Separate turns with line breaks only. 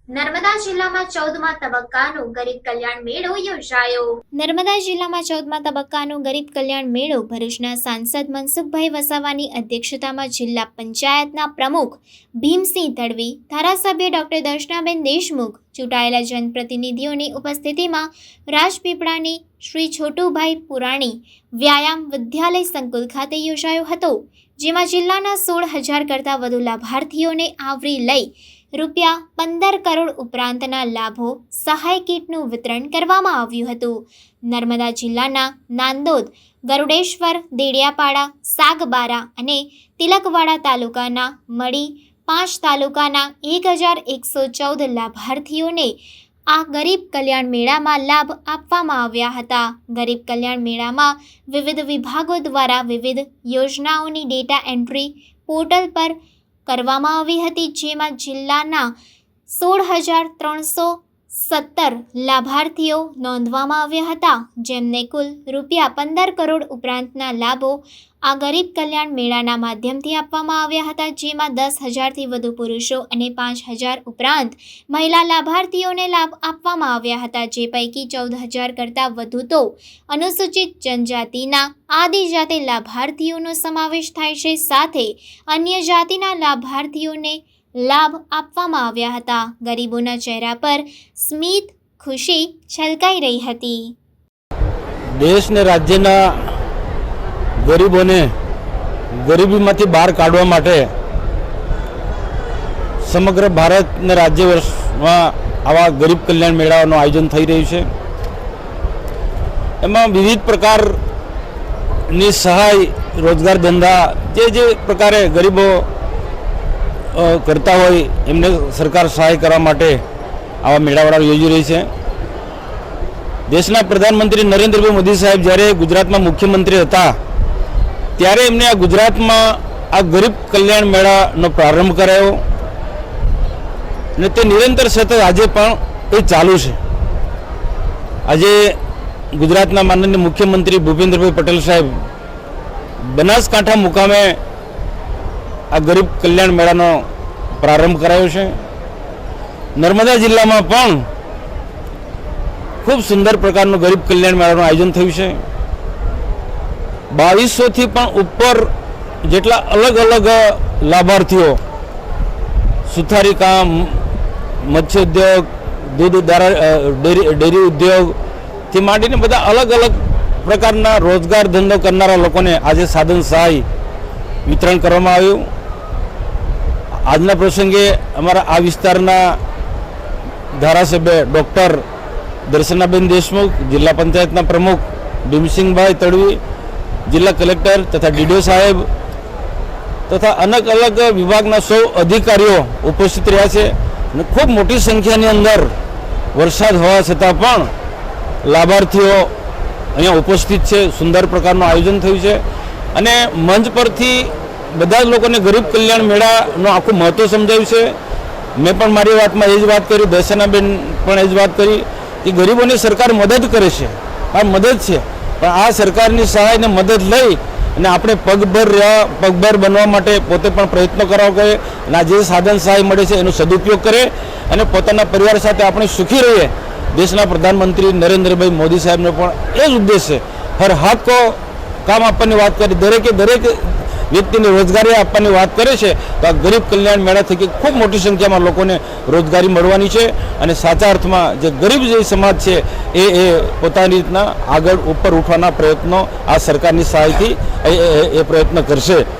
નર્મદા જિલ્લામાં 14મા તબક્કાનો ગરીબ કલ્યાણ મેળો યોજાયો। નર્મદા જિલ્લામાં 14મા તબક્કાનો ગરીબ કલ્યાણ મેળો ભરૂચના સાંસદ મનસુખભાઈ વસાવાની અધ્યક્ષતામાં જિલ્લા પંચાયતના પ્રમુખ ભીમસિંહ તડવી, ધારાસભ્ય ડોક્ટર દર્શનાબેન દેશમુખ, ચૂંટાયેલા જનપ્રતિનિધિઓની ઉપસ્થિતિમાં રાજપીપળાની શ્રી છોટુભાઈ પુરાણી વ્યાયામ વિદ્યાલય સંકુલ ખાતે યોજાયો હતો, જેમાં જિલ્લાના 16,000 કરતાં વધુ લાભાર્થીઓને આવરી લઈ ₹15 કરોડ ઉપરાંતના લાભો સહાય કીટનું વિતરણ કરવામાં આવ્યું હતું। નર્મદા જિલ્લાના નાંદોદ, ગરુડેશ્વર, દેડિયાપાડા, સાગબારા અને તિલકવાડા તાલુકાના મળી 5 તાલુકાના 1,114 લાભાર્થીઓને આ ગરીબ કલ્યાણ મેળામાં લાભ આપવામાં આવ્યા હતા। ગરીબ કલ્યાણ મેળામાં વિવિધ વિભાગો દ્વારા વિવિધ યોજનાઓની ડેટા એન્ટ્રી પોર્ટલ પર કરવામાં આવી હતી, જેમાં જિલ્લાના 16,317 લાભાર્થીઓ નોંધવામાં આવ્યા હતા, જેમને કુલ ₹15 કરોડ ઉપરાંતના લાભો આ ગરીબ કલ્યાણ મેળાના માધ્યમથી આપવામાં આવ્યા હતા, જેમાં 10,000થી વધુ પુરુષો અને 5,000 ઉપરાંત મહિલા લાભાર્થીઓને લાભ આપવામાં આવ્યા હતા, જે પૈકી 14,000 કરતાં વધુ તો અનુસૂચિત જનજાતિના આદિજાતિ લાભાર્થીઓનો સમાવેશ થાય છે, સાથે અન્ય જાતિના લાભાર્થીઓને લાભ આપવામાં આવ્યા હતા। ગરીબોના ચહેરા પર સ્મિત ખુશી છલકાઈ રહી હતી।
દેશ ને રાજ્યના ગરીબોને ગરીબીમાંથી બહાર કાઢવા માટે સમગ્ર ભારત અને રાજ્ય વર્ષમાં આવા ગરીબ કલ્યાણ મેળાઓનું આયોજન થઈ રહ્યું છે। એમાં વિવિધ પ્રકારની સહાય, રોજગાર, ધંધા જે પ્રકારે ગરીબો કરતા હોય એમને સરકાર સહાય કરવા માટે આવા મેળાવડા યોજી રહી છે। દેશના પ્રધાનમંત્રી નરેન્દ્રભાઈ મોદી સાહેબ જ્યારે ગુજરાતમાં મુખ્યમંત્રી હતા ત્યારે એમને આ ગુજરાતમાં આ ગરીબ કલ્યાણ મેળાનો પ્રારંભ કરાયો અને તે નિરંતર સતત આજે પણ એ ચાલુ છે। આજે ગુજરાતના માનનીય મુખ્યમંત્રી ભૂપેન્દ્રભાઈ પટેલ સાહેબ બનાસકાંઠા મુકામે આ ગરીબ કલ્યાણ મેળાનો પ્રારંભ કરાયો છે। નર્મદા જિલ્લામાં પણ ખૂબ સુંદર પ્રકારનું ગરીબ કલ્યાણ મેળાનું આયોજન થયું છે। 2200થી પણ ઉપર જેટલા અલગ અલગ લાભાર્થીઓ, સુથારી કામ, મત્સ્ય ઉદ્યોગ, દૂધ ડેરી ઉદ્યોગથી માંડીને બધા અલગ અલગ પ્રકારના રોજગાર ધંધો કરનારા લોકોને આજે સાધન સહાય વિતરણ કરવામાં આવ્યું। આજના પ્રસંગે અમારા આ વિસ્તારના ધારાસભ્ય ડૉક્ટર દર્શનાબેન દેશમુખ, જિલ્લા પંચાયતના પ્રમુખ ભીમસિંહભાઈ તડવી, જિલ્લા કલેક્ટર તથા ડીડીઓ સાહેબ તથા અલગ અલગ વિભાગના 100 અધિકારીઓ ઉપસ્થિત રહ્યા છે અને ખૂબ મોટી સંખ્યાની અંદર વરસાદ હોવા છતાં પણ લાભાર્થીઓ અહીંયા ઉપસ્થિત છે। સુંદર પ્રકારનું આયોજન થયું છે અને મંચ પરથી બધા જ લોકોને ગરીબ કલ્યાણ મેળાનું આખું મહત્ત્વ સમજાવ્યું છે। મેં પણ મારી વાતમાં એ જ વાત કરી, દર્શનાબેન પણ એ જ વાત કરી કે ગરીબોની સરકાર મદદ કરે છે, આ મદદ છે, પણ આ સરકારની સહાયને મદદ લઈ અને આપણે પગભર બનવા માટે પોતે પણ પ્રયત્નો કરવા જોઈએ અને આ જે સાધન સહાય મળે છે એનો સદુપયોગ કરે અને પોતાના પરિવાર સાથે આપણે સુખી રહીએ। દેશના પ્રધાનમંત્રી નરેન્દ્રભાઈ મોદી સાહેબનો પણ એ જ ઉદ્દેશ છે। હર હાથ કો કામ આપવાની વાત કરી, દરેક વ્યક્તિને રોજગારી આપવાની વાત કરે છે, તો આ ગરીબ કલ્યાણ મેળા થકી ખૂબ મોટી સંખ્યામાં લોકોને રોજગારી મળવાની છે અને સાચા અર્થમાં જે ગરીબ જે સમાજ છે એ પોતાની રીતના આગળ ઉપર ઉઠવાના પ્રયત્નો આ સરકારની સહાયથી એ પ્રયત્ન કરશે।